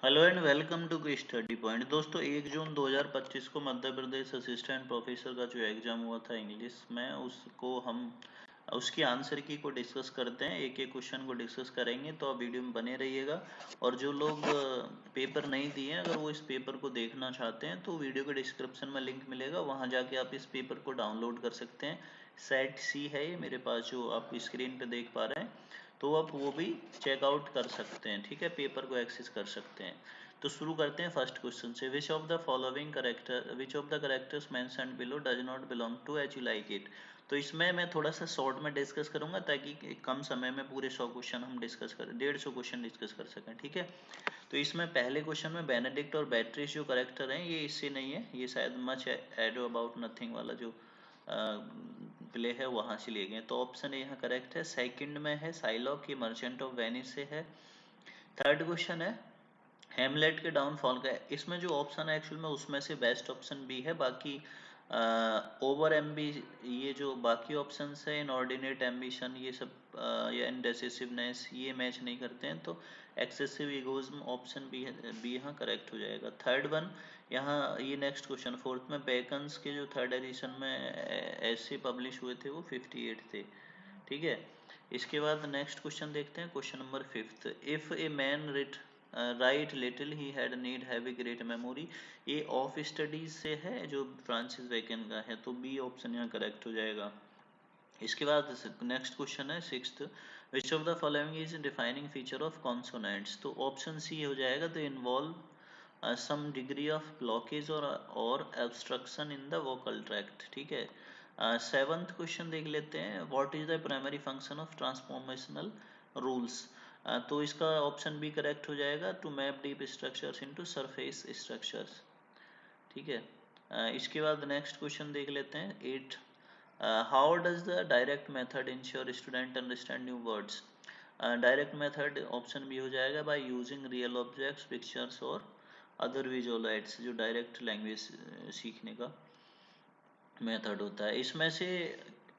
Hello and welcome to study point. दोस्तों 1 जून 2025 को Madhya Pradesh assistant professor का जो एग्जाम हुआ था इंग्लिश में, उसको हम उसकी आंसर की को डिस्कस करते हैं। एक एक क्वेश्चन को डिस्कस करेंगे, तो आप वीडियो में बने रहिएगा। और जो लोग पेपर नहीं दिए हैं, अगर वो इस पेपर को देखना चाहते हैं तो वीडियो के डिस्क्रिप्शन में लिंक मिलेगा, वहाँ जाके आप इस पेपर को डाउनलोड कर सकते हैं। सेट सी है ये मेरे पास, जो आप स्क्रीन पे देख पा रहे हैं, तो आप वो भी चेकआउट कर सकते हैं। ठीक है, पेपर को एक्सेस कर सकते हैं। तो शुरू करते हैं फर्स्ट क्वेश्चन से। Which of the characters mentioned below does not belong to As You Like It. तो इसमें मैं थोड़ा सा शॉर्ट में डिस्कस करूंगा, ताकि कम समय में पूरे 100 क्वेश्चन हम डिस्कस करें, 150 क्वेश्चन डिस्कस कर सकें। ठीक है, तो इसमें पहले क्वेश्चन में बेनेडिक्ट और बैट्रिस जो करेक्टर हैं, ये इससे नहीं है, ये शायद मच एडो अबाउट नथिंग वाला जो प्ले है वहां से लिए गए। तो ऑप्शन ए यहाँ करेक्ट है। सेकंड में है साइलॉक, ये मर्चेंट ऑफ वेनिस से है। थर्ड क्वेश्चन है हेमलेट के डाउनफॉल का। इसमें जो ऑप्शन है एक्चुअल में उसमें से बेस्ट ऑप्शन बी है। बाकी ओवर एम्बी, ये जो बाकी ऑप्शंस है, इनऑर्डिनेट एम्बिशन, ये सब या इंडेसिसिवनेस, ये मैच नहीं करते हैं। तो excessive egoism option B B यहाँ करेक्ट हो जाएगा। थर्ड वन यहाँ, ये नेक्स्ट क्वेश्चन फोर्थ में, बेकन्स के जो थर्ड एडिशन में ऐसे पब्लिश हुए थे वो 58 थे। ठीक है, इसके बाद नेक्स्ट क्वेश्चन देखते हैं, question number fifth. If a man right little he had need have a great memory, ये ऑफ स्टडीज से है, जो फ्रांसिस बेकन का है। तो बी ऑप्शन यहाँ करेक्ट हो जाएगा। इसके बाद नेक्स्ट क्वेश्चन है sixth. Which of the following is defining feature of consonants. तो ऑप्शन सी हो जाएगा। तो involve some degree of blockage और obstruction in the vocal tract. ठीक है, सेवंथ क्वेश्चन देख लेते हैं। What is the primary function of transformational rules. तो इसका ऑप्शन बी करेक्ट हो जाएगा। To map deep structures into surface structures. ठीक है, इसके बाद नेक्स्ट क्वेश्चन देख लेते हैं eight. How does the direct method ensure student understand new words. Direct method option B हो जाएगा। By using real objects, pictures और अदर विजुअल एड्स, जो डायरेक्ट लैंग्वेज सीखने का मेथड होता है। इसमें से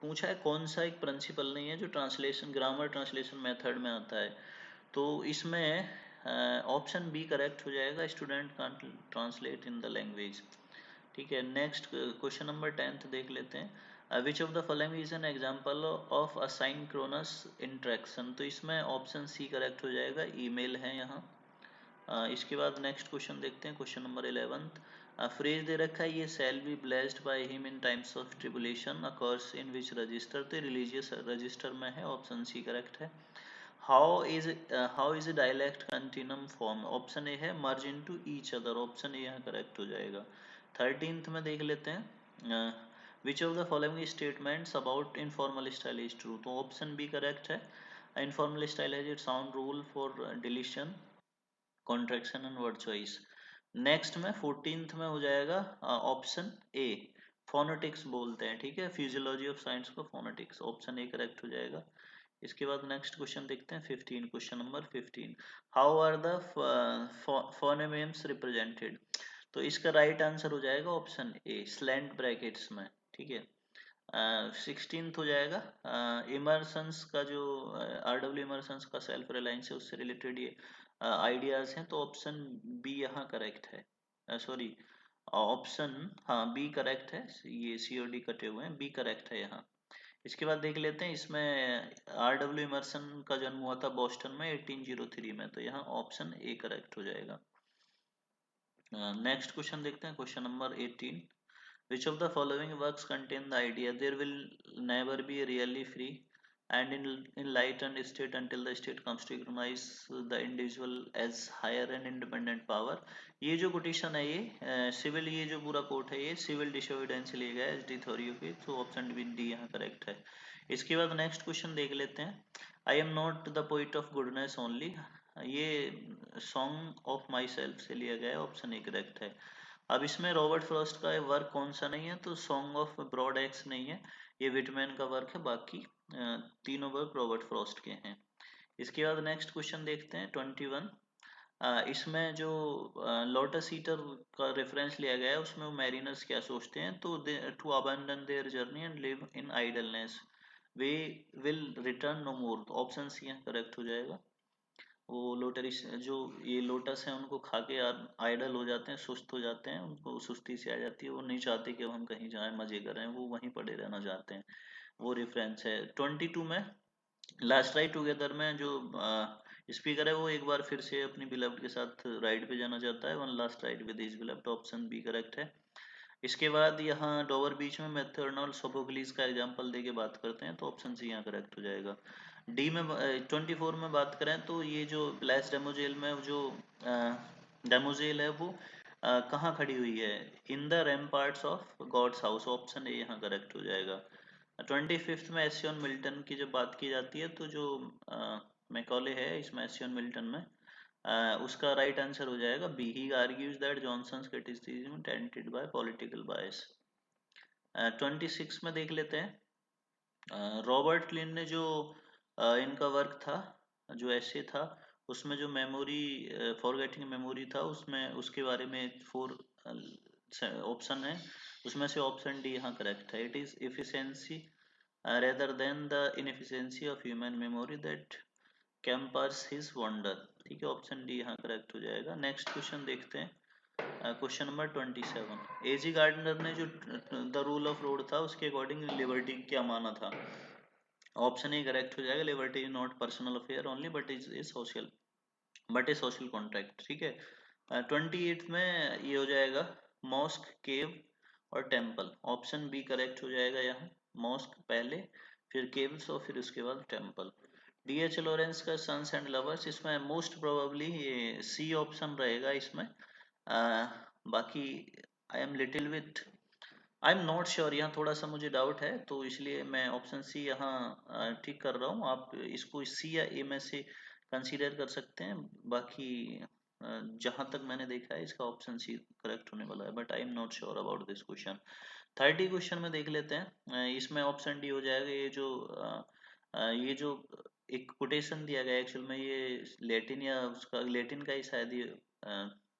पूछा है कौन सा एक प्रिंसिपल नहीं है जो ट्रांसलेशन, ग्रामर ट्रांसलेशन मेथड में आता है। तो इसमें ऑप्शन बी करेक्ट हो जाएगा। Student can't translate in the language. ठीक है, नेक्स्ट क्वेश्चन नंबर 10th देख लेते हैं। Which of the following is an example of asynchronous interaction. तो इसमें ऑप्शन सी करेक्ट हो जाएगा, ईमेल है यहाँ। इसके बाद नेक्स्ट क्वेश्चन देखते हैं, क्वेश्चन नंबर 11th। फ्रेज दे रखा है, ये shall be blessed by him in times of tribulation occurs in which register. तो रिलीजियस रजिस्टर में है, ऑप्शन सी करेक्ट है। How is dialect continuum form. Option A है merge into each other, option A यहाँ correct हो जाएगा। 13th में देख लेते हैं। Which of the following statements about informal style is true. तो ऑप्शन बी करेक्ट है। Informal style has it sound rule for deletion, contraction and word choice. Next में 14th में हो जाएगा ऑप्शन ए, फोनेटिक्स बोलते हैं। ठीक है, फिजियोलॉजी ऑफ साइंस को फोनेटिक्स, ऑप्शन ए करेक्ट हो जाएगा। इसके बाद नेक्स्ट क्वेश्चन देखते हैं 15, question number 15। How are the phonemes represented. तो इसका राइट आंसर हो जाएगा ऑप्शन ए, स्लैंट ब्रैकेट्स में। ठीक है, 16th हो जाएगा इमर्सन्स का, जो RW इमर्सन्स का सेल्फ रिलायंस है, उससे रिलेटेड ये आइडियाज हैं। तो ऑप्शन बी यहाँ करेक्ट है। सॉरी, ऑप्शन, हाँ बी करेक्ट है। ये COD कटे हुए हैं, बी करेक्ट है यहाँ। इसके बाद देख लेते हैं, इसमें RW इमर्सन का जन्म हुआ था बोस्टन में 1803 में। तो यहाँ ऑप्शन ए करेक्ट हो जाएगा। नेक्स्ट क्वेश्चन देखते हैं, question number 18। Which of the following works contain the idea there will never be a really free and enlightened state until the state comes to recognize the individual as higher and independent power। ये जो quotation है, ये civil, ये जो पूरा coat है, ये civil disobedience से लिया गया है SD थ्योरी पे। तो ऑप्शन डी यहाँ करेक्ट है। इसके बाद नेक्स्ट क्वेश्चन देख लेते हैं। आई am not the poet of goodness only, ये सॉन्ग ऑफ माई सेल्फ से लिया गया है, ऑप्शन ए करेक्ट है। अब इसमें रॉबर्ट फ्रॉस्ट का वर्क कौन सा नहीं है, तो सॉन्ग ऑफ ब्रॉड एक्स नहीं है, ये विटमैन का वर्क है। बाकी तीनों वर्क रॉबर्ट फ्रॉस्ट के हैं। इसके बाद नेक्स्ट क्वेश्चन देखते हैं 21। इसमें जो लोटस ईटर का रेफरेंस लिया गया है, उसमें वो मैरिनर्स क्या सोचते हैं, तो to abandon their journey and live in idleness we will return no more. तो ऑप्शन सी यहाँ करेक्ट हो जाएगा। वो लोटस, जो ये लोटस है उनको खा के आइडल हो जाते हैं, सुस्त हो जाते हैं, उनको सुस्ती सी आ जाती है, वो नहीं चाहते कि अब हम कहीं जाएं मजे करें, वो वहीं पड़े रहना चाहते हैं। वो रेफरेंस है। 22 में लास्ट राइड टुगेदर में जो स्पीकर है वो एक बार फिर से अपनी बिलव्ड के साथ राइड पे जाना चाहता है, one last ride with his beloved, option B correct है। इसके बाद यहाँ डोवर बीच में मैथर्नल सोफोक्लिस का एग्जांपल देके बात करते हैं, तो ऑप्शन सी यहाँ करेक्ट हो जाएगा। डी में 24 में बात करें तो ये जो ब्लैस डेमोजेल में जो डेमोजेल है वो कहाँ खड़ी हुई है, in the ramparts of God's house, option A यहाँ करेक्ट हो जाएगा। 25th में एसियन मिल्टन की जब बात की जाती है तो जो मैकॉले है इसमें एसियन मिल्टन में उसका राइट आंसर हो जाएगा B, he argues that Johnson's criticism tainted by political bias. 26 में देख लेते हैं, रॉबर्ट क्लिन ने जो इनका वर्क था, जो ऐसे था, उसमें जो मेमोरी फॉरगेटिंग मेमोरी था, उसमें उसके बारे में 4 ऑप्शन है, उसमें से ऑप्शन डी यहाँ करेक्ट है। It is efficiency rather than the inefficiency of human memory that campers his wonder। ठीक है, ऑप्शन डी यहाँ करेक्ट हो जाएगा। नेक्स्ट क्वेश्चन देखते हैं, क्वेश्चन नंबर 27। एजी गार्डनर ने जो द रूल ऑफ रोड था उसके अकॉर्डिंग लिबर्टी क्या माना था, ऑप्शन ए करेक्ट हो जाएगा, liberty is not personal affair only but is a social, but A social contract. ठीक है, 28 में ये हो जाएगा मॉस्क, केव और टेम्पल, ऑप्शन बी करेक्ट हो जाएगा यहाँ, मॉस्क पहले, फिर केव्स और फिर उसके बाद टेम्पल। डीएच लॉरेंस का सन्स एंड लवर्स, इसमें मोस्ट प्रोबेबली ये सी ऑप्शन रहेगा इसमें। बाकी I am little with, I am not sure, यहाँ थोड़ा सा मुझे डाउट है, तो इसलिए मैं ऑप्शन सी यहाँ ठीक कर रहा हूँ। आप इसको सी या ए में से कंसीडर कर सकते हैं। बाकी जहाँ तक मैंने देखा है इसका ऑप्शन सी करेक्ट होने वाला है, but I am not sure about this question. 30 question में देख लेते हैं, इसमें ऑप्शन डी हो जाएगा। ये जो एक कोटेशन दिया गया एक्चुअल में, ये लेटिन या उसका लेटिन का ही शायद ये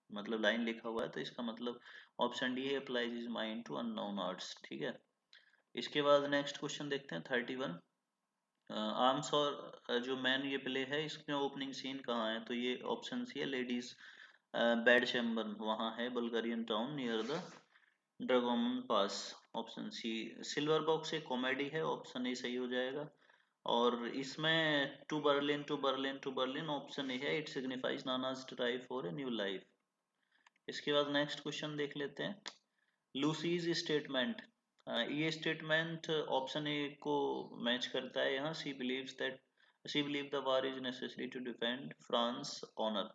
मतलब लाइन लिखा हुआ है, तो इसका मतलब ऑप्शन डी है, applies his mind to unknown arts. ठीक है, इसके बाद नेक्स्ट क्वेश्चन देखते हैं 31। आर्म्स और जो मैन ये प्ले है इसमें ओपनिंग सीन कहाँ है, तो ये ऑप्शन सी है, लेडीज बेड चैम्बर वहाँ है, Bulgarian town near the Dragoman pass, option C. Silver box एक कॉमेडी है, ऑप्शन ए सही हो जाएगा। और इसमें to Berlin to Berlin to Berlin, option A है, it signifies Nana's drive for a new life. इसके बाद नेक्स्ट क्वेश्चन देख लेते हैं, लूसीज स्टेटमेंट, ये स्टेटमेंट ऑप्शन ए को मैच करता है यहाँ, she believe the war is necessary to defend France honour.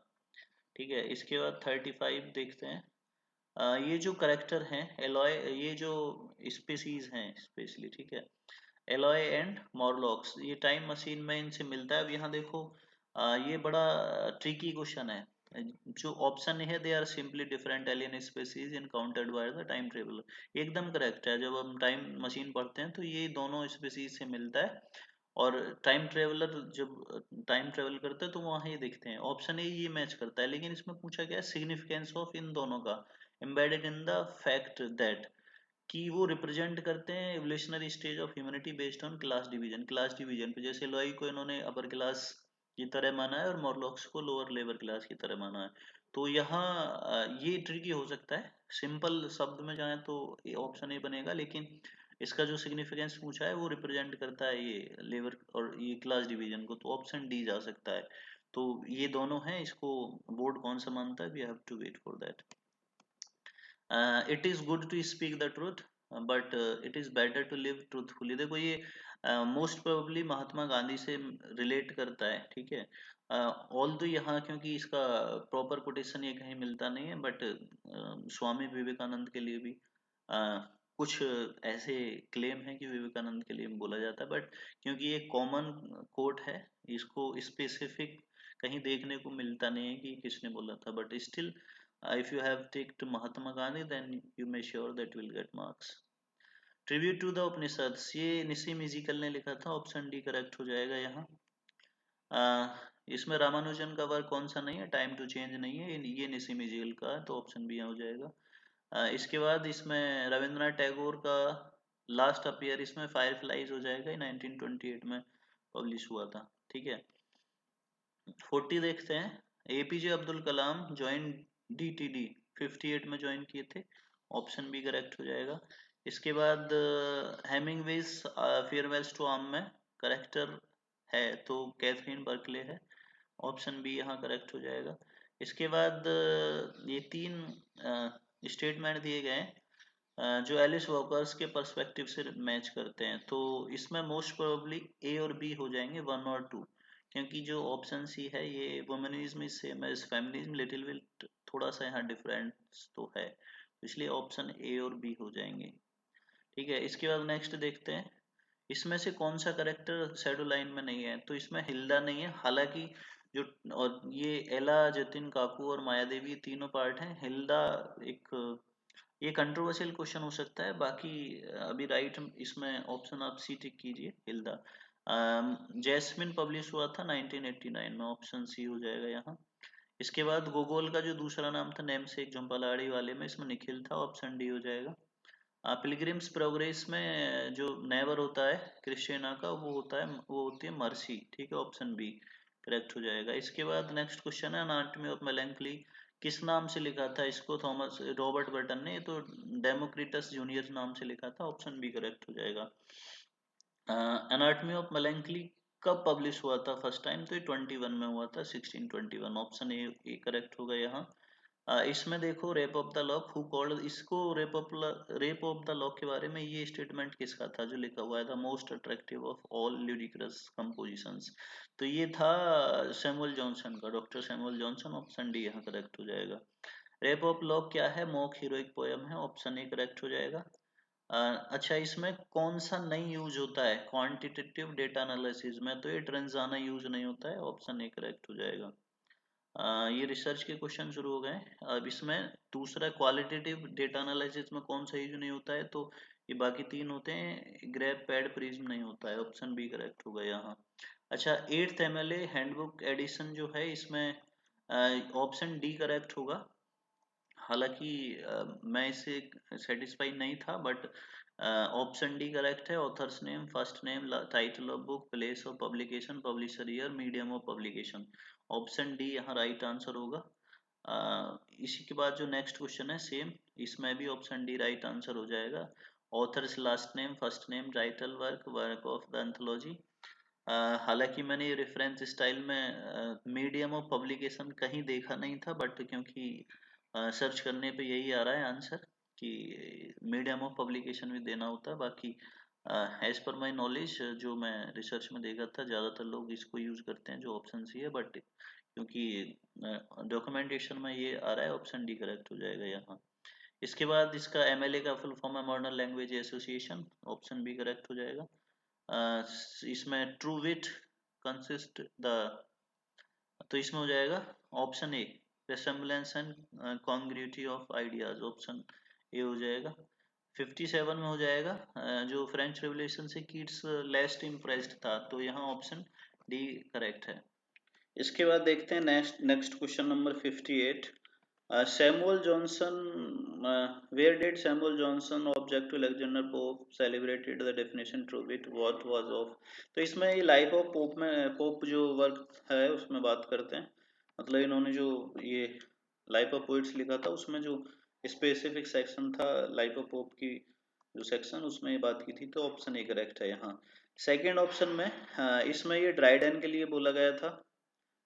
ठीक है, इसके बाद 35 देखते हैं, ये जो करेक्टर हैं एलॉय, ये जो स्पीसीज हैं स्पेशली, ठीक है, एलॉय एंड मॉरलॉक्स, ये टाइम मशीन में इनसे मिलता है। अब यहाँ देखो, ये बड़ा ट्रिकी क्वेश्चन है। जो ऑप्शन है, they are simply different alien species encountered by the time traveller, एकदम करेक्ट है। जब हम टाइम मशीन पढ़ते हैं तो ये दोनों स्पीसीज से मिलता है, और टाइम ट्रेवलर जब टाइम ट्रेवल करते हैं तो वहाँ ये देखते हैं, ऑप्शन ए ये मैच करता है। लेकिन इसमें पूछा गया सिग्निफिकेंस ऑफ इन दोनों का, embedded in the fact that, कि वो रिप्रेजेंट करते हैं evolutionary stage of humanity based on class division, class division पे, जैसे लॉई को इन्होंने अपर क्लास की तरह माना है और मॉरलॉक्स को लोअर लेबर क्लास की तरह माना है। तो यहाँ ये ट्रिकी हो सकता है, सिंपल शब्द में जाए तो ऑप्शन ए बनेगा, लेकिन इसका जो सिग्निफिकेंस पूछा है वो रिप्रेजेंट करता है ये लेबर और ये क्लास डिवीजन को, तो ऑप्शन डी जा सकता है। तो ये दोनों हैं, इसको बोर्ड कौन सा मानता है, we have to wait for that. It is good to speak the truth but it is better to live truthfully, देखो ये मोस्ट प्रोबेबली महात्मा गांधी से रिलेट करता है। ठीक है, ऑल दो यहाँ क्योंकि इसका प्रॉपर कोटेशन ये कहीं मिलता नहीं है, बट स्वामी विवेकानंद के लिए भी कुछ ऐसे क्लेम है कि विवेकानंद के लिए बोला जाता है, बट क्योंकि ये कॉमन कोट है, इसको स्पेसिफिक कहीं देखने को मिलता नहीं है कि किसने बोला था, but still if you have ticked Mahatma Gandhi then you may sure that you will get marks। Tribute to the Upanishads, ये निसी म्यूजिकल ने लिखा था, ऑप्शन डी करेक्ट हो जाएगा यहाँ। इसमें रामानुजन का वर्क कौन सा नहीं है, टाइम टू चेंज नहीं है, ये निसी म्यूजिकल का है, तो ऑप्शन बी हो जाएगा। इसके बाद इसमें रविंद्रनाथ टैगोर का लास्ट अपीयर इसमें फायर फ्लाइज हो जाएगा, 1928 में पब्लिश हुआ था। ठीक है, 40 देखते हैं। APJ Abdul Kalam join DTD 58 में ज्वाइन किए थे, ऑप्शन बी करेक्ट हो जाएगा। इसके बाद हेमिंगवेज फेयरवेल्स टू आर्म में करेक्टर है तो कैथरीन बर्कले है, ऑप्शन बी यहाँ करेक्ट हो जाएगा। इसके बाद ये 3 स्टेटमेंट दिए गए हैं जो एलिस वॉकर्स के पर्सपेक्टिव से मैच करते हैं, तो इसमें मोस्ट प्रोबेबली ए और बी हो जाएंगे 1 और 2, क्योंकि जो ऑप्शन सी है ये womanism is same as feminism, little bit थोड़ा सा यहाँ डिफरेंस तो है, इसलिए ऑप्शन ए और बी हो जाएंगे। ठीक है, इसके बाद नेक्स्ट देखते हैं, इसमें से कौन सा करेक्टर शैडो लाइन में नहीं है, तो इसमें हिल्डा नहीं है, हालांकि जो और ये एला, जतिन काकू और माया देवी तीनों पार्ट हैं। हिल्डा एक ये कंट्रोवर्शियल क्वेश्चन हो सकता है, बाकी अभी राइट इसमें ऑप्शन आप सी टिक कीजिए, हिल्डा। जैस्मिन पब्लिश हुआ था 1989 में, ऑप्शन सी हो जाएगा यहाँ। इसके बाद गोगोल का जो दूसरा नाम था नेमसेक झुंपलाड़ी वाले में, इसमें निखिल था, ऑप्शन डी हो जाएगा। पिलग्रिम्स प्रोग्रेस में जो नेवर होता है क्रिस्टियना का, वो होता है, वो होती है मर्सी, ठीक है, ऑप्शन बी करेक्ट हो जाएगा। इसके बाद नेक्स्ट क्वेश्चन है अनाटमी ऑफ मेलैंकोली, किस नाम से लिखा था इसको थॉमस रॉबर्ट बर्टन ने, तो डेमोक्रिटस जूनियर नाम से लिखा था, ऑप्शन बी करेक्ट हो जाएगा। एनाटमी ऑफ मेलैंकोली कब पब्लिश हुआ था फर्स्ट टाइम, तो ये 21 में हुआ था, 1621, ऑप्शन ए करेक्ट होगा यहाँ। इसमें देखो rape of the lock who called, इसको रेप ऑफ द लॉक के बारे में ये स्टेटमेंट किसका था जो लिखा हुआ है, the most attractive of all ludicrous compositions, तो ये था सैमुअल जॉनसन का, doctor Samuel Johnson, option D यहाँ करेक्ट हो जाएगा। रेप ऑफ लॉक क्या है, मॉक हीरोइक पोयम है, ऑप्शन ए करेक्ट हो जाएगा। अच्छा, इसमें कौन सा नहीं यूज होता है क्वांटिटेटिव डेटा एनालिसिस में, तो ये ट्रेंजाना यूज नहीं होता है, ऑप्शन ए करेक्ट हो जाएगा। ये रिसर्च के क्वेश्चन शुरू हो गए। अब इसमें दूसरा क्वालिटेटिव डेटा एनालिसिस में कौन सा यूज नहीं होता है, तो ये बाकी तीन होते हैं, ग्रेप पैड प्रिज्म नहीं होता है, ऑप्शन बी करेक्ट होगा यहाँ। अच्छा, 8th MLA हैंडबुक एडिशन जो है इसमें ऑप्शन डी करेक्ट होगा, हालांकि मैं इससे सेटिस्फाई नहीं था, बट ऑप्शन डी करेक्ट है। Author's name, first name, title of book, place of publication, publisher year, medium of publication, option D यहाँ राइट आंसर होगा। इसी के बाद जो नेक्स्ट क्वेश्चन है सेम, इसमें भी ऑप्शन डी राइट आंसर हो जाएगा। Authors last name, first name, title, work, work of the anthology. हालांकि मैंने रेफरेंस स्टाइल में मीडियम ऑफ पब्लिकेशन कहीं देखा नहीं था, बट क्योंकि सर्च करने पे यही आ रहा है आंसर कि मीडियम ऑफ पब्लिकेशन भी देना होता है। बाकी एज पर माई नॉलेज जो मैं रिसर्च में देखा था, ज़्यादातर लोग इसको यूज़ करते हैं जो ऑप्शन सी है, बट क्योंकि डॉक्यूमेंटेशन में ये आ रहा है, ऑप्शन डी करेक्ट हो जाएगा यहाँ। इसके बाद इसका MLA का फुल फॉर्म है modern language association, option B correct हो जाएगा। इसमें ट्रू विट कंसिस्ट द, तो इसमें हो जाएगा option A resemblance and congruity of ideas, option A हो जाएगा। 57 में हो जाएगा जो फ्रेंच रेवोल्यूशन से किड्स लेस्ट इम्प्रेस्ड था, तो यहाँ ऑप्शन डी करेक्ट है। इसके बाद देखते हैं next question number 58। Samuel Johnson, where did Samuel Johnson object to Alexander Pope celebrated the definition true wit what was of, तो इसमें ये लाइफ ऑफ पोप में पोप जो वर्क है उसमें बात करते हैं, मतलब इन्होंने जो ये लाइफ ऑफ पोइट्स लिखा था उसमें जो स्पेसिफिक सेक्शन था लाइफ ऑफ पोप की जो सेक्शन, उसमें ये बात की थी, तो ऑप्शन ए करेक्ट है यहाँ। सेकेंड ऑप्शन में इसमें ये ड्राइडन के लिए बोला गया था,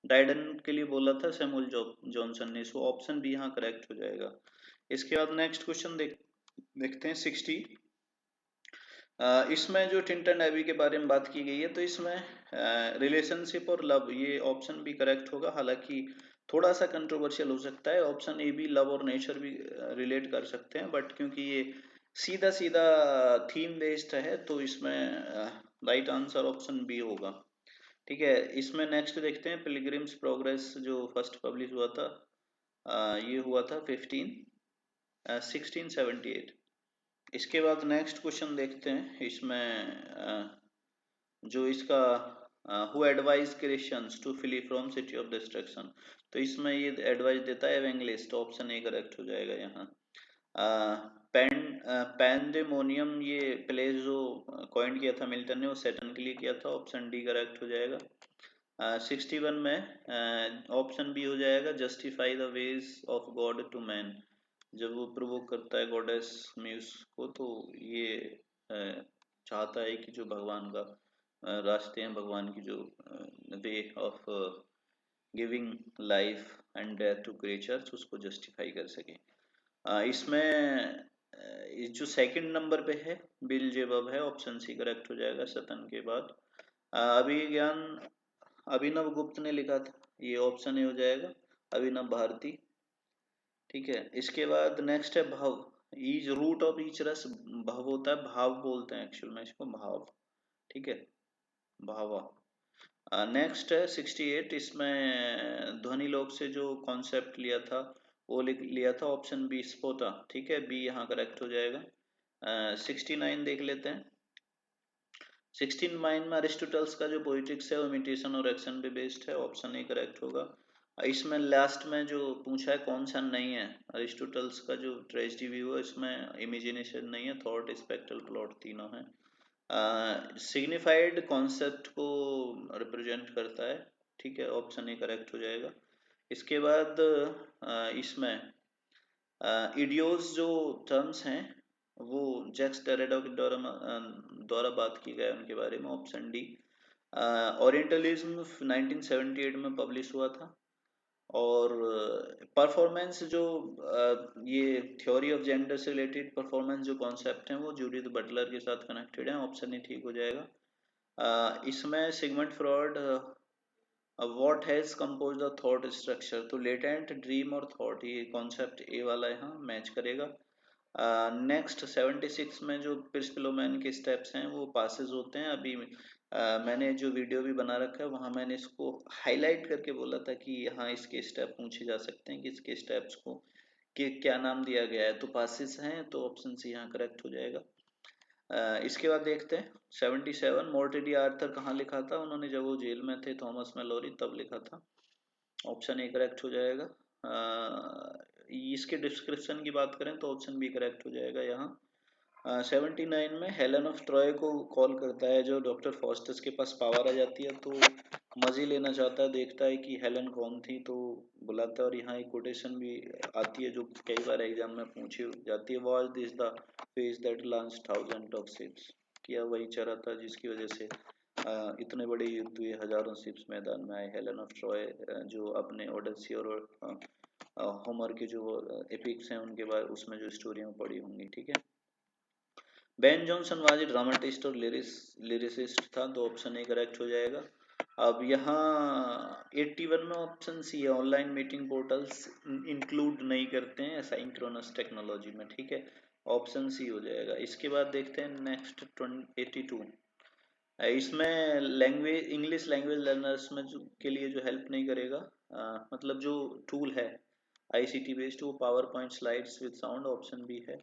ड्राइडन के लिए बोला था सैमुअल जॉनसन ने, सो ऑप्शन बी यहाँ करेक्ट हो जाएगा। इसके बाद नेक्स्ट क्वेश्चन देखते हैं 60। इसमें जो टिंटन एबी के बारे में बात की गई है, तो इसमें रिलेशनशिप और लव, ये ऑप्शन भी करेक्ट होगा, हालांकि थोड़ा सा कंट्रोवर्शियल हो सकता है, ऑप्शन ए भी लव और नेचर भी रिलेट कर सकते हैं, बट क्योंकि ये सीधा सीधा थीम बेस्ड है तो इसमें राइट आंसर ऑप्शन बी होगा। ठीक है, इसमें नेक्स्ट देखते हैं पिलग्रिम्स प्रोग्रेस जो फर्स्ट पब्लिश हुआ था, ये हुआ था 1678। इसके बाद नेक्स्ट क्वेश्चन देखते हैं, इसमें जो इसका who advise Christians to flee from city of destruction, तो इसमें ये एडवाइस देता है एवेंगलिस्ट, ऑप्शन ए करेक्ट हो जाएगा यहाँ। पैंडेमोनियम ये प्लेस जो कॉइन किया था मिल्टन ने, वो सैटर्न के लिए किया था, ऑप्शन डी करेक्ट हो जाएगा। 61 में ऑप्शन बी हो जाएगा, justify the ways of God to man. जब वो प्रोवोक करता है गॉडेस म्यूस को, तो ये चाहता है कि जो भगवान का रास्ते हैं, भगवान की जो way of giving life and death to creatures, उसको जस्टिफाई कर सके। इसमें जो सेकंड नंबर पे है बिलजेबब है, ऑप्शन सी करेक्ट हो जाएगा सतन के बाद। अभिज्ञान अभिनव गुप्त ने लिखा था, ये ऑप्शन ए हो जाएगा, अभिनव भारती। ठीक है, इसके बाद नेक्स्ट है भाव। ईज रूट ऑफ ईच रस भाव होता है, भाव बोलते हैं एक्चुअल में इसको, भाव। ठीक है, भावा। नेक्स्ट है 68, इसमें ध्वनि लोक से जो कॉन्सेप्ट लिया था वो लिया था, ऑप्शन बी स्पोता। ठीक है, बी यहाँ करेक्ट हो जाएगा। 69 देख लेते हैं। 16 माइंड में अरिस्टोटल्स का जो पोइटिक्स है वो इमिटेशन और एक्शन पे बेस्ड है, ऑप्शन ए करेक्ट होगा। इसमें लास्ट में जो पूछा है कौन सा नहीं है, अरिस्टोटल्स का जो ट्रेजेडी व्यू है इसमें इमेजिनेशन नहीं है, थॉट, स्पेक्ट्रल प्लॉट तीनों है। सिग्निफाइड कॉन्सेप्ट को रिप्रेजेंट करता है। ठीक है, ऑप्शन ए करेक्ट हो जाएगा। इसके बाद इसमें इडियोस जो टर्म्स हैं वो जैक्स डेरिडा के द्वारा बात की गई उनके बारे में, ऑप्शन डी। ओरिएंटलिज्म 1978 में पब्लिश हुआ था। और परफॉर्मेंस जो ये थ्योरी ऑफ जेंडर से रिलेटेड परफॉर्मेंस जो कॉन्सेप्ट हैं वो जूडिथ बटलर के साथ कनेक्टेड है, ऑप्शन ही ठीक हो जाएगा। इसमें Sigmund Freud what has compose the thought structure, तो लेटेंट, ड्रीम और थॉट, ये कॉन्सेप्ट ए वाला यहाँ मैच करेगा। नेक्स्ट 76 में जो पिर्सपिलोमैन के स्टेप्स हैं वो पासेस होते हैं। अभी मैंने जो वीडियो भी बना रखा है वहाँ मैंने इसको हाईलाइट करके बोला था कि यहाँ इसके स्टेप पूछे जा सकते हैं कि इसके स्टेप्स को कि क्या नाम दिया गया है, तो पासेस हैं, तो ऑप्शन सी यहाँ करेक्ट हो जाएगा। इसके बाद देखते हैं 77, मोर्टेडी आर्थर कहाँ लिखा था उन्होंने, जब वो जेल में थे थॉमस मैलोरी तब लिखा था, ऑप्शन ए करेक्ट हो जाएगा। इसके डिस्क्रिप्शन की बात करें तो ऑप्शन बी करेक्ट हो जाएगा यहाँ। 79 में हेलन ऑफ ट्रॉय को कॉल करता है जो डॉक्टर फॉस्टस के पास पावर आ जाती है, तो मजे लेना चाहता है, देखता है कि हेलन कौन थी तो बुलाता है। और यहाँ एक कोटेशन भी आती है जो कई बार एग्जाम में पूछी जाती है, was this the fish that launched thousand of ships, क्या वही चरा था जिसकी वजह से इतने बड़े युद्ध हुए, हजारों शिप्स मैदान में आए। हेलन ऑफ ट्रॉय जो अपने ओडेसी और होमर के जो एपिक्स हैं उनके बारे उसमें जो स्टोरियाँ पढ़ी होंगी। ठीक है, Ben Jonson was a dramatist और लिरिसिस्ट था, तो ऑप्शन ए करेक्ट हो जाएगा। अब यहाँ 81 में ऑप्शन सी है, ऑनलाइन मीटिंग पोर्टल्स इंक्लूड नहीं करते हैं साइंक्रोनस टेक्नोलॉजी में। ठीक है, ऑप्शन सी हो जाएगा। इसके बाद देखते हैं नेक्स्ट 82, इसमें लैंग्वेज इंग्लिश लैंग्वेज लर्नर्स में के लिए जो हेल्प नहीं करेगा, मतलब जो टूल है आईसीटी बेस्ड, वो power point slides with sound, option B है।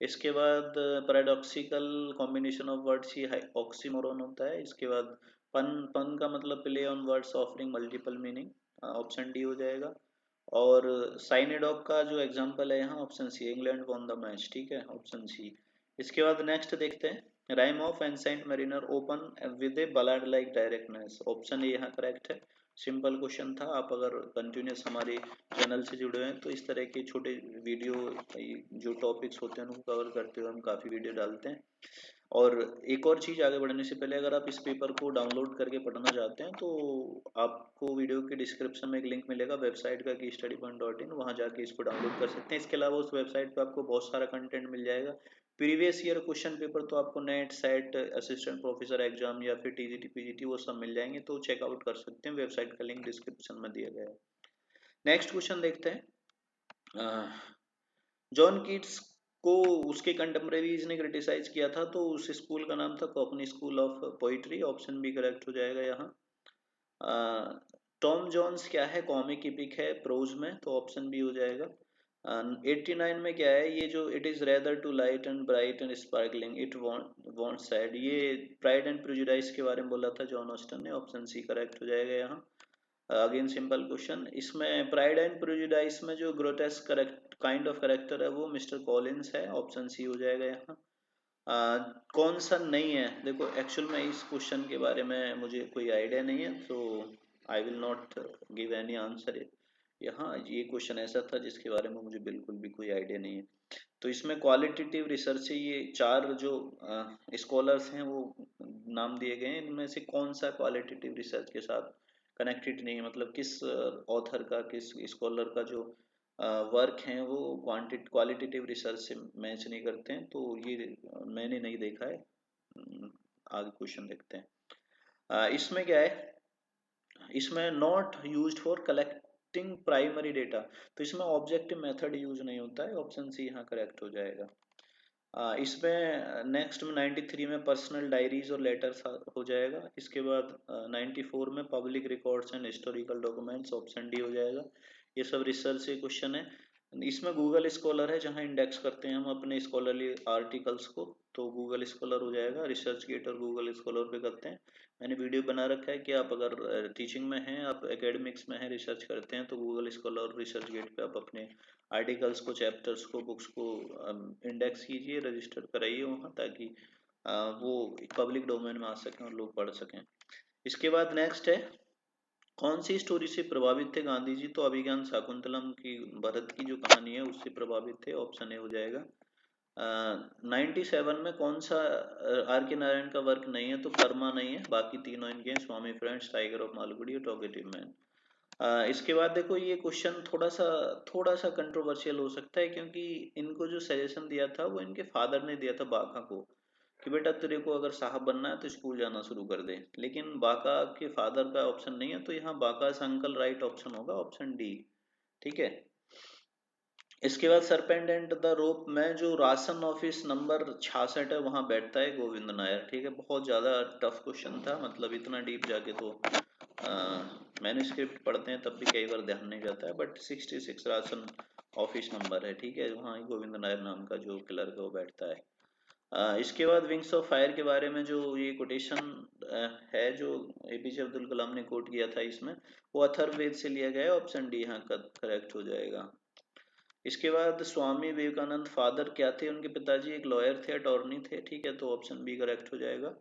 इसके बाद पैराडॉक्सिकल कॉम्बिनेशन ऑफ वर्ड्स, ये ऑक्सीमोरन होता है। इसके बाद पन पन का मतलब play on words offering multiple meaning, option D हो जाएगा। और साइनेडॉग का जो एग्जांपल है यहाँ, option C, England won the match. ठीक है, ऑप्शन सी। इसके बाद नेक्स्ट देखते हैं, rime of ancient mariner open with A बलाड like directness, option A यहाँ करेक्ट है। सिंपल क्वेश्चन था, आप अगर कंटिन्यूस हमारे चैनल से जुड़े हैं तो इस तरह के छोटे वीडियो जो टॉपिक्स होते हैं उनको कवर करते हुए हम काफ़ी वीडियो डालते हैं। और एक और चीज़, आगे बढ़ने से पहले अगर आप इस पेपर को डाउनलोड करके पढ़ना चाहते हैं तो आपको वीडियो के डिस्क्रिप्शन में एक लिंक मिलेगा वेबसाइट का, की studypoint.in, वहाँ जाके इसको डाउनलोड कर सकते हैं। इसके अलावा उस वेबसाइट पर आपको बहुत सारा कंटेंट मिल जाएगा, प्रीवियस ईयर क्वेश्चन पेपर तो आपको net, set, assistant professor exam या फिर टीजीटी पीजीटी वो सब मिल जाएंगे, तो चेकआउट कर सकते हैं, वेबसाइट का लिंक डिस्क्रिप्शन में दिया गया है। नेक्स्ट क्वेश्चन देखते हैं, जॉन कीट्स को उसके कंटेम्प्रेरीज ने क्रिटिसाइज किया था, तो उस स्कूल का नाम था Cockney school of poetry, option B correct हो जाएगा यहाँ। टॉम जोन्स क्या है, कॉमिक इपिक है प्रोज में, तो ऑप्शन बी हो जाएगा। 89 में क्या है, ये जो it is rather too light and bright and sparkling it want sad, ये प्राइड एंड प्रेजुडिस के बारे में बोला था जॉन ऑस्टन ने, ऑप्शन सी करेक्ट हो जाएगा यहाँ। अगेन सिंपल क्वेश्चन, इसमें प्राइड एंड प्रेजुडिस में जो ग्रोटेस्क काइंड ऑफ करेक्टर है वो मिस्टर कॉलिंस है, ऑप्शन सी हो जाएगा यहाँ। कौन सा नहीं है, देखो एक्चुअल में इस क्वेश्चन के बारे में मुझे कोई आइडिया नहीं है, तो I will not give any answer. यहाँ ये क्वेश्चन ऐसा था जिसके बारे में मुझे बिल्कुल भी कोई आइडिया नहीं है। तो इसमें क्वालिटेटिव रिसर्च से ये चार जो स्कॉलर्स हैं वो नाम दिए गए हैं, इनमें से कौन सा क्वालिटेटिव रिसर्च के साथ कनेक्टेड नहीं है, मतलब किस ऑथर का, किस स्कॉलर का जो वर्क हैं वो क्वालिटेटिव रिसर्च से मैच नहीं करते हैं, तो ये मैंने नहीं देखा है। आगे क्वेश्चन देखते हैं। इसमें क्या है, इसमें not used for collecting primary data, तो इसमें ऑब्जेक्टिव मेथड यूज नहीं होता है, ऑप्शन सी यहाँ करेक्ट हो जाएगा। इसमें नेक्स्ट में 93 में पर्सनल डायरीज और लेटर्स हो जाएगा। इसके बाद 94 में public records and historical documents, option D हो जाएगा। ये सब रिसर्च से क्वेश्चन है। इसमें गूगल स्कॉलर है जहाँ इंडेक्स करते हैं हम अपने स्कॉलरली आर्टिकल्स को, तो गूगल स्कॉलर हो जाएगा। रिसर्च गेट और गूगल स्कॉलर पे करते हैं। मैंने वीडियो बना रखा है कि आप अगर टीचिंग में हैं, आप एकेडमिक्स में हैं, रिसर्च करते हैं, तो गूगल स्कॉलर और रिसर्च गेट पे आप अपने आर्टिकल्स को, चैप्टर्स को, बुक्स को इंडेक्स कीजिए, रजिस्टर कराइए वहाँ, ताकि वो पब्लिक डोमेन में आ सकें और लोग पढ़ सकें। इसके बाद नेक्स्ट है, कौन सी स्टोरी से प्रभावित थे गांधी जी, तो अभिज्ञान शाकुंतलम की, भरत की जो कहानी है उससे प्रभावित थे, ऑप्शन ए हो जाएगा। 97 में कौन सा आर के नारायण का वर्क नहीं है, तो कर्मा नहीं है, बाकी तीनों इनके हैं, स्वामी फ्रेंड्स, टाइगर ऑफ मालगुडी और टॉकेटिव मैन। इसके बाद देखो ये क्वेश्चन थोड़ा सा कंट्रोवर्शियल हो सकता है, क्योंकि इनको जो सजेशन दिया था वो इनके फादर ने दिया था बाका को, कि बेटा तेरे को अगर साहब बनना है तो स्कूल जाना शुरू कर दे, लेकिन बाका के फादर का ऑप्शन नहीं है, तो यहाँ बाका से अंकल राइट ऑप्शन होगा, ऑप्शन डी। ठीक है। इसके बाद सरपेंट एंड द रोप में जो राशन ऑफिस नंबर 66 है वहां बैठता है गोविंद नायर। ठीक है, बहुत ज्यादा टफ क्वेश्चन था, मतलब इतना डीप जाके तो मैन्युस्क्रिप्ट पढ़ते हैं तब भी कई बार ध्यान नहीं जाता है, बट 66 राशन ऑफिस नंबर है। ठीक है, वहाँ गोविंद नायर नाम का जो क्लर्क है वो बैठता है। इसके बाद विंग्स ऑफ फायर के बारे में जो ये कोटेशन है जो एपीजे अब्दुल कलाम ने कोट किया था इसमें, वो अथर्ववेद से लिया गया है, ऑप्शन डी यहाँ करेक्ट हो जाएगा। इसके बाद स्वामी विवेकानंद फादर क्या थे, उनके पिताजी एक लॉयर थे, अटॉर्नी थे। ठीक है, तो ऑप्शन बी करेक्ट हो जाएगा।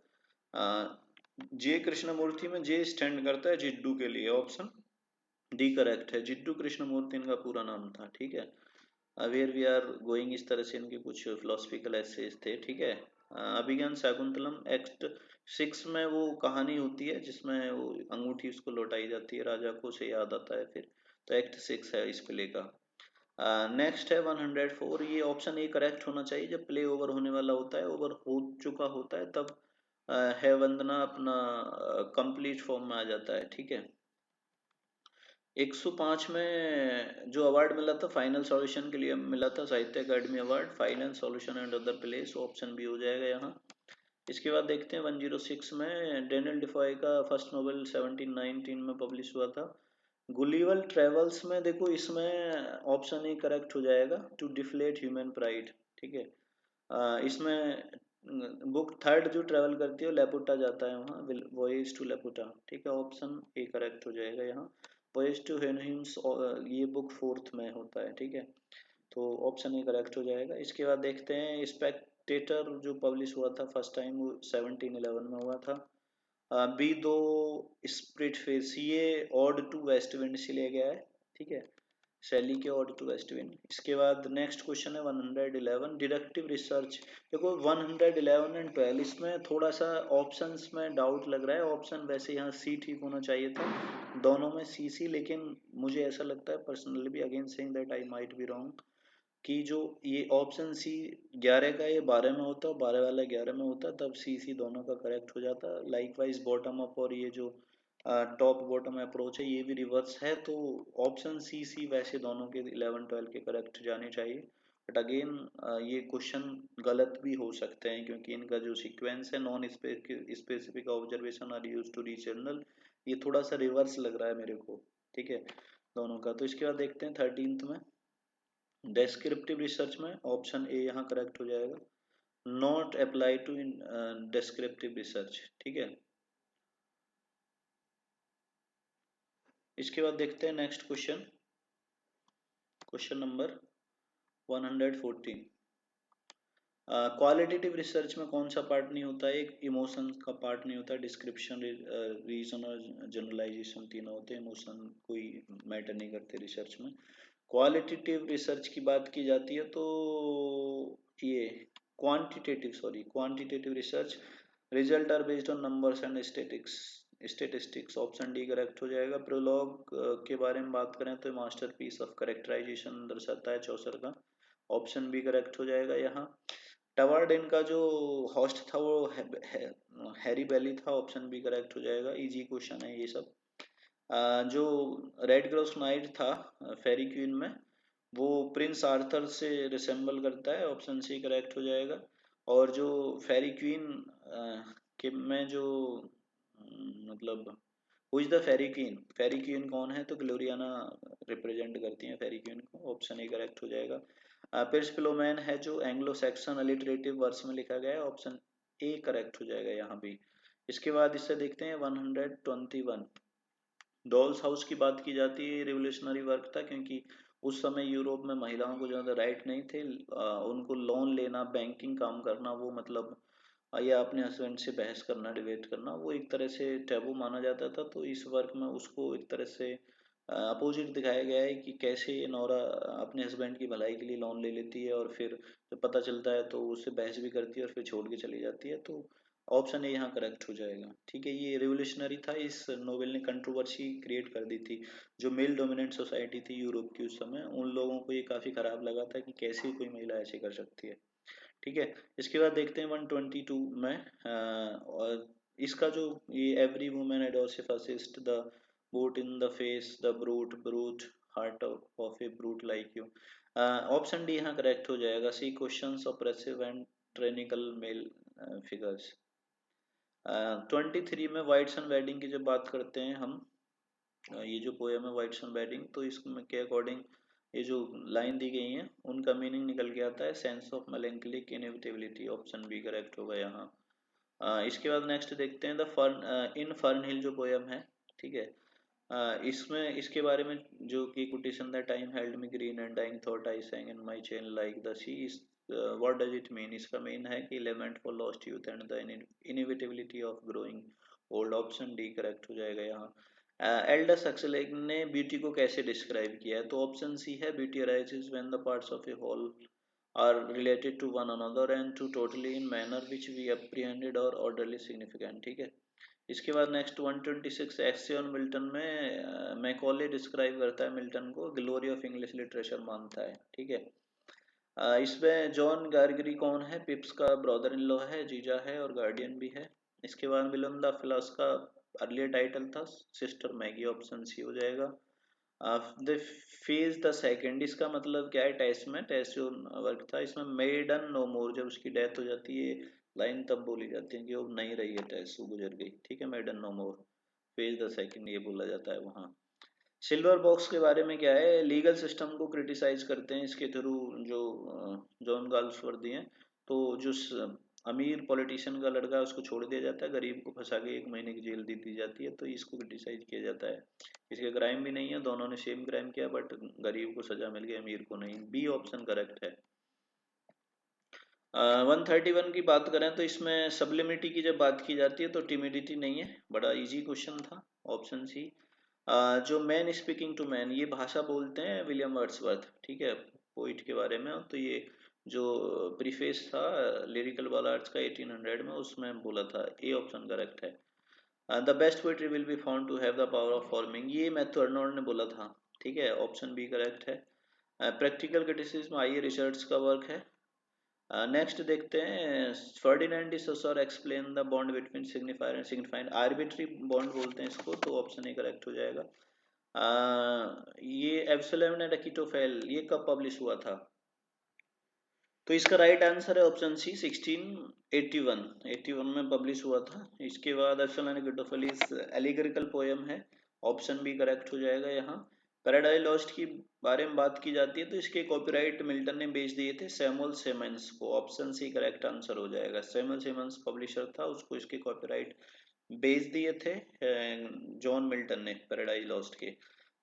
जे कृष्णमूर्ति में जे स्टैंड करता है जिड्डू के लिए, ऑप्शन डी करेक्ट है। जिड्डू कृष्णमूर्ति इनका पूरा नाम था। ठीक है, वेयर वी आर गोइंग, इस तरह से इनके कुछ फिलोसफिकल एसेज थे। ठीक है, अभिज्ञान शाकुंतलम एक्ट 6 में वो कहानी होती है जिसमें वो अंगूठी उसको लौटाई जाती है राजा को, उसे याद आता है फिर, तो एक्ट 6 है इस प्ले का। नेक्स्ट है 104, ये ऑप्शन ए करेक्ट होना चाहिए, जब प्ले ओवर होने वाला होता है, ओवर हो चुका होता है, तब है वंदना अपना कंप्लीट फॉर्म में आ जाता है। ठीक है, 105 में जो अवार्ड मिला था फाइनल सॉल्यूशन के लिए मिला था, Sahitya Akademi award, final solution and other place, option B हो जाएगा यहाँ। इसके बाद देखते हैं 106 में डेनियल डिफॉय का फर्स्ट नोवेल 1719 में पब्लिश हुआ था। गुलिवर ट्रेवल्स में देखो, इसमें ऑप्शन ए करेक्ट हो जाएगा, टू डिफ्लेट ह्यूमन प्राइड। ठीक है, इसमें बुक थर्ड जो ट्रेवल करती है लेपुटा जाता है वहाँ, वॉयज टू लेपुटा। ठीक है, ऑप्शन ए करेक्ट हो जाएगा यहाँ। वॉयज टू हेनहिम्स ये बुक फोर्थ में होता है। ठीक है, तो ऑप्शन ए करेक्ट हो जाएगा। इसके बाद देखते हैं स्पेक्टेटर जो पब्लिश हुआ था फर्स्ट टाइम, वो 1711 में हुआ था। बी दो स्प्रिट फेस, ये ऑड टू वेस्ट विंड से लिया गया है। ठीक है, शैली के ऑड टू वेस्ट विंड। इसके बाद नेक्स्ट क्वेश्चन है 111, डिडक्टिव रिसर्च। देखो 111 एंड 12, इसमें थोड़ा सा ऑप्शंस में डाउट लग रहा है, ऑप्शन वैसे यहाँ सी ठीक होना चाहिए था, दोनों में सी सी, लेकिन मुझे ऐसा लगता है पर्सनली भी, again saying that I might be wrong, कि जो ये ऑप्शन सी 11 का ये 12 में होता, 12 वाला 11 में होता, तब सी सी दोनों का करेक्ट हो जाता। लाइक वाइज बॉटम अप और ये जो टॉप बॉटम अप्रोच है ये भी रिवर्स है, तो ऑप्शन सी सी वैसे दोनों के 11 12 के करेक्ट जाने चाहिए, बट अगेन ये क्वेश्चन गलत भी हो सकते हैं, क्योंकि इनका जो सीक्वेंस है, non specific observation are used to reach general, ये थोड़ा सा रिवर्स लग रहा है मेरे को। ठीक है, दोनों का। तो इसके बाद देखते हैं 13th में डेस्क्रिप्टिव रिसर्च में, ऑप्शन ए यहाँ करेक्ट हो जाएगा, not apply to in descriptive research. ठीक है, इसके बाद देखते हैं next question, question number 114, qualitative research में कौन सा पार्ट नहीं होता है? एक इमोशन का पार्ट नहीं होता, डिस्क्रिप्शन, रीजन और जनरलाइजेशन तीनों होते हैं, इमोशन कोई मैटर नहीं करते रिसर्च में। क्वालिटेटिव रिसर्च की बात की जाती है तो ये quantitative research, result are based on numbers and statistics, option D correct हो जाएगा। प्रोलॉग के बारे में बात करें तो मास्टरपीस ऑफ करेक्टराइजेशन दर्शाता है चौसर का, ऑप्शन बी करेक्ट हो जाएगा यहाँ। टवार्डेन का जो होस्ट था वो हैरी बैली था, ऑप्शन बी करेक्ट हो जाएगा। इजी क्वेश्चन है ये सब। जो रेड ग्रोस नाइट था फेरी क्वीन में, वो प्रिंस आर्थर से रिसेंबल करता है, ऑप्शन सी करेक्ट हो जाएगा। और जो फेरी क्वीन के में जो मतलब who is the fairy queen, fairy queen कौन है? तो ग्लोरियाना रिप्रेजेंट करती हैं फेरी क्वीन को, ऑप्शन ए करेक्ट हो जाएगा। पियर्स फिलोमेन है जो एंग्लो सैक्सन अलिटरेटिव वर्स में लिखा गया है, ऑप्शन ए करेक्ट हो जाएगा यहाँ भी। इसके बाद इससे देखते हैं 121, डॉल्स हाउस की बात की जाती है। रिवोल्यूशनरी वर्क था क्योंकि उस समय यूरोप में महिलाओं को ज़्यादा राइट नहीं थे, उनको लोन लेना, बैंकिंग काम करना, वो मतलब या अपने हस्बैंड से बहस करना, डिबेट करना, वो एक तरह से टैबू माना जाता था। तो इस वर्क में उसको एक तरह से अपोजिट दिखाया गया है कि कैसे ये नौरा अपने हस्बैंड की भलाई के लिए लोन ले लेती है और फिर जब पता चलता है तो उससे बहस भी करती है और फिर छोड़ के चली जाती है। तो ऑप्शन ए यहाँ करेक्ट हो जाएगा। ठीक है, ये रिवोल्यूशनरी था, इस नोवेल ने कंट्रोवर्सी क्रिएट कर दी थी। जो मेल डोमिनेंट सोसाइटी थी यूरोप की उस समय, उन लोगों को ये काफ़ी खराब लगा था कि कैसे कोई महिला ऐसे कर सकती है। ठीक है, इसके बाद देखते हैं 122 में और इसका जो ये every woman adores assist the boot in the face the brute brute heart of a brute like you, option D यहाँ करेक्ट हो जाएगा। She questions oppressive and tyrannical male figures. 23 में वाइट सन वेडिंग की जब बात करते हैं हम, ये जो पोएम है वाइट सन वेडिंग, तो इसमें के अकॉर्डिंग ये जो लाइन दी गई है उनका मीनिंग निकल के आता है sense of melancholic inevitability, option B correct होगा यहाँ। इसके बाद नेक्स्ट देखते हैं the fern in Fern Hill जो पोएम है, ठीक है, इसमें इसके बारे में जो कि quotation the time held me green and dying though I sang in my chain like the sea, इस व्हाट डज इट मीन? इसका मीन है कि lament for lost youth and the inevitability of growing old, option D correct हो जाएगा यहाँ। Aldous एक्सलेग ने beauty को कैसे डिस्क्राइब किया है? तो ऑप्शन सी है beauty arises when the parts of a whole are related to one another and to totally in manner which we apprehended or orderly significant। ठीक है, इसके बाद नेक्स्ट 126 एस्से ऑन मिल्टन में Macaulay describe करता है Milton को glory of English literature मानता है। ठीक है, इसमें जॉन गार्गरी कौन है? पिप्स का ब्रदर इन लॉ है, जीजा है और गार्डियन भी है। इसके बाद विलियम द फ्लास का अर्लियर टाइटल था सिस्टर मैगी, ऑप्शन सी हो जाएगा। द फेज द सेकेंड, इसका मतलब क्या है? टेस्ट में टेस्ट जो वर्क था इसमें मेडन नो मोर, जब उसकी डेथ हो जाती है लाइन तब बोली जाती है कि वो नहीं रही है, टेस्ट वो गुजर गई। ठीक है, maiden no more, phase the second ये बोला जाता है वहाँ। सिल्वर बॉक्स के बारे में क्या है? लीगल सिस्टम को क्रिटिसाइज करते हैं इसके थ्रू जो जॉन गाल्सवर्दी हैं। तो जो अमीर पॉलिटिशियन का लड़का है उसको छोड़ दिया जाता है, गरीब को फंसा के 1 महीने की जेल दे दी जाती है, तो इसको क्रिटिसाइज किया जाता है। इसके क्राइम भी नहीं है, दोनों ने सेम क्राइम किया बट गरीब को सजा मिल गई, अमीर को नहीं। बी ऑप्शन करेक्ट है। 131 की बात करें तो इसमें सब्लिमिटी की जब बात की जाती है तो टिमिडिटी नहीं है, बड़ा इजी क्वेश्चन था, ऑप्शन सी। जो मैन स्पीकिंग टू मैन, ये भाषा बोलते हैं विलियम वर्ड्सवर्थ, ठीक है, पोइट के बारे में। तो ये जो प्रीफेस था लिरिकल बालार्ड्स का 1800 में, उसमें बोला था, ए ऑप्शन करेक्ट है। The best poetry will be found to have the power of forming, ये मैथ्यू अर्नोल्ड ने बोला था। ठीक है, ऑप्शन बी करेक्ट है। प्रैक्टिकल क्रिटिसिज्म आइए रिसर्च का वर्क है। नेक्स्ट देखते हैं Ferdinand de Saussure explain the bond between signifier and signifying, arbitrary bond बोलते हैं इसको, तो ऑप्शन ए करेक्ट हो जाएगा। ये एब्सोलम एंड अकिटोफेल ये कब पब्लिश हुआ था? तो इसका राइट आंसर है ऑप्शन सी 1681 में पब्लिश हुआ था। इसके बाद एब्सोलम एंड अकिटोफेल एलिगोरिकल पोएम है, ऑप्शन बी करेक्ट हो जाएगा यहाँ। पैराडाइज लॉस्ट की बारे में बात की जाती है तो इसके कॉपीराइट मिल्टन ने बेच दिए थे सैमुअल सिमंस को, ऑप्शन सी करेक्ट आंसर हो जाएगा। सैमुअल सिमंस पब्लिशर था, उसको इसके कॉपीराइट बेच दिए थे जॉन मिल्टन ने पैराडाइज लॉस्ट के।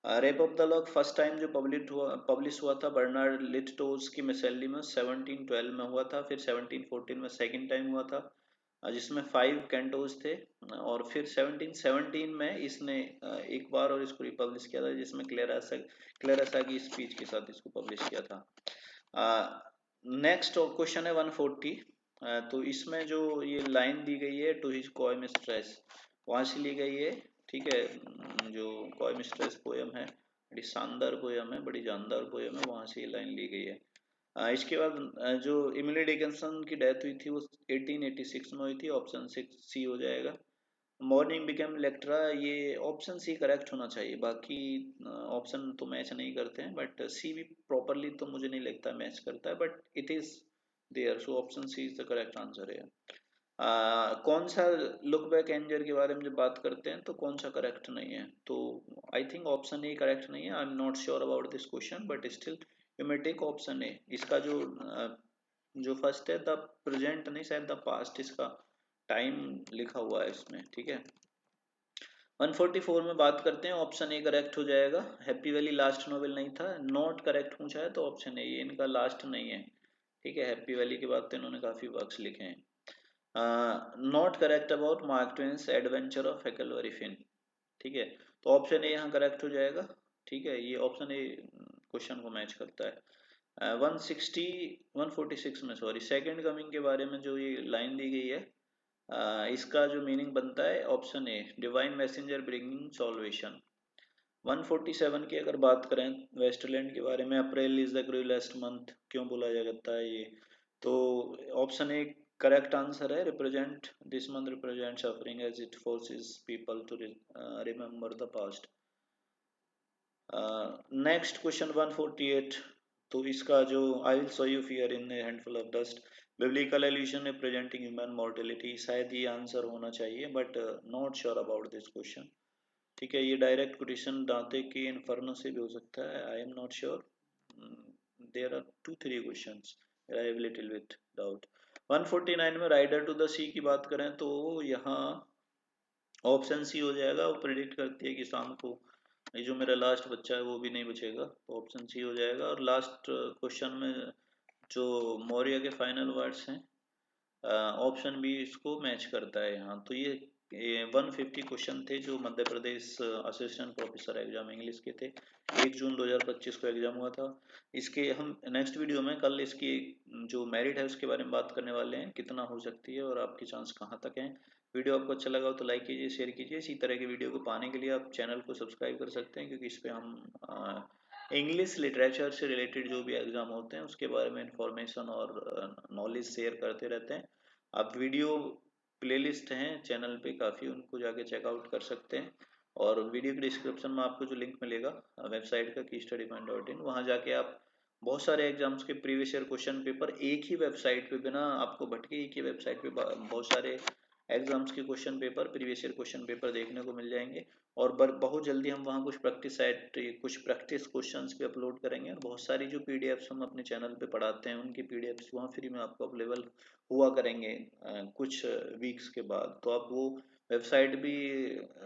Rape of the lock first time जो पब्लिश हुआ था बर्नार्ड लिटटोज की मिसेली में 1712 में हुआ था। फिर 1714 में सेकंड टाइम हुआ था, जिसमें 5 कैंटोज थे। और फिर 1717 में इसने एक बार और इसको रिपब्लिश किया था, जिसमें क्लेरेसा की स्पीच के साथ इसको पब्लिश किया था। नेक्स्ट क्वेश्चन है 140। तो इसमें जो ये लाइन दी गई है टू हिज कॉय मिस्ट्रेस, वहां से ली गई है। ठीक है, जो कॉय मिस्ट्रेस पोयम है, बड़ी शानदार पोयम है, बड़ी जानदार पोयम है, वहां से ये लाइन ली गई है। इसके बाद जो इमिली डिकिंसन की डेथ हुई थी वो 1886 में हुई थी। ऑप्शन 6 सी हो जाएगा। मॉर्निंग बिकेम इलेक्ट्रा, ये ऑप्शन सी करेक्ट होना चाहिए, बाकी ऑप्शन तो मैच नहीं करते हैं, बट सी भी प्रॉपरली तो मुझे नहीं लगता मैच करता है, but it is there, so option C is the correct answer है। कौन सा लुक बैक एंजर के बारे में जब बात करते हैं तो कौन सा करेक्ट नहीं है, तो I think option A correct नहीं है। I am not sure about this question, but still you may take option A. इसका जो फर्स्ट है द प्रेजेंट नहीं, शायद द पास्ट इसका टाइम लिखा हुआ है इसमें। ठीक है, 144 में बात करते हैं, ऑप्शन ए करेक्ट हो जाएगा। हैप्पी वैली लास्ट नॉवेल नहीं था, नॉट करेक्ट पूछा है तो ऑप्शन ए, ये इनका लास्ट नहीं है। ठीक है, हैप्पी वैली के बाद तो इन्होंने काफी वर्क्स लिखे हैं। Not correct about Mark Twain's adventure of Huckleberry Finn. ठीक है, तो ऑप्शन ए यहाँ करेक्ट हो जाएगा। ठीक है, ये ऑप्शन ए क्वेश्चन को मैच करता है। 146 में सॉरी सेकंड कमिंग के बारे में जो ये लाइन दी गई है, इसका जो मीनिंग बनता है option A, divine messenger bringing salvation. 147 की अगर बात करें वेस्टलैंड के बारे में, April is the cruellest month क्यों बोला जाता है ये, तो ऑप्शन ए करेक्ट आंसर है। Represent this month represent suffering as it forces people to remember the past. Next question 148। तो इसका जो I will show you fear in a handful of dust, biblical allusion representing human mortality, शायद ये answer होना चाहिए, but not sure about this question. ठीक है, ये डायरेक्ट कोटेशन दांते की इन्फर्नो से भी हो सकता है, I am not sure. There are 2-3 questions, I have little bit doubt. 149 में राइडर टू द सी की बात करें तो यहाँ ऑप्शन सी हो जाएगा। वो प्रिडिक्ट करती है कि शाम को ये जो मेरा लास्ट बच्चा है वो भी नहीं बचेगा, तो ऑप्शन सी हो जाएगा। और लास्ट क्वेश्चन में जो मौर्य के फाइनल वर्ड्स हैं, ऑप्शन बी इसको मैच करता है यहाँ। तो ये 150 क्वेश्चन थे जो Madhya Pradesh assistant professor exam English के थे। 1 जून 2025 को एग्जाम हुआ था। इसके हम नेक्स्ट वीडियो में कल इसकी जो मेरिट है उसके बारे में बात करने वाले हैं, कितना हो सकती है और आपकी चांस कहाँ तक है। वीडियो आपको अच्छा लगा हो तो लाइक कीजिए, शेयर कीजिए। इसी तरह के वीडियो को पाने के लिए आप चैनल को सब्सक्राइब कर सकते हैं, क्योंकि इस पर हम इंग्लिश लिटरेचर से रिलेटेड जो भी एग्जाम होते हैं उसके बारे में इंफॉर्मेशन और नॉलेज शेयर करते रहते हैं। आप वीडियो प्लेलिस्ट हैं चैनल पे काफ़ी, उनको जाके चेकआउट कर सकते हैं। और वीडियो के डिस्क्रिप्शन में आपको जो लिंक मिलेगा वेबसाइट का keystudypoint.in, वहाँ जाके आप बहुत सारे एग्जाम्स के प्रीवियस ईयर क्वेश्चन पेपर एक ही वेबसाइट पे, बिना आपको भटके, एक ही वेबसाइट पे बहुत सारे एग्जाम्स के question paper, previous year question paper देखने को मिल जाएंगे। और बहुत जल्दी हम वहाँ कुछ प्रैक्टिस क्वेश्चंस भी अपलोड करेंगे। और बहुत सारी जो पीडीएफ्स हम अपने चैनल पे पढ़ाते हैं उनकी पीडीएफ्स वहाँ फ्री में आपको अवेलेबल हुआ करेंगे कुछ वीक्स के बाद। तो आप वो वेबसाइट भी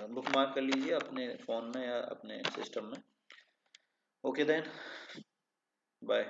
बुकमार्क कर लीजिए अपने फ़ोन में या अपने सिस्टम में। Okay then, bye.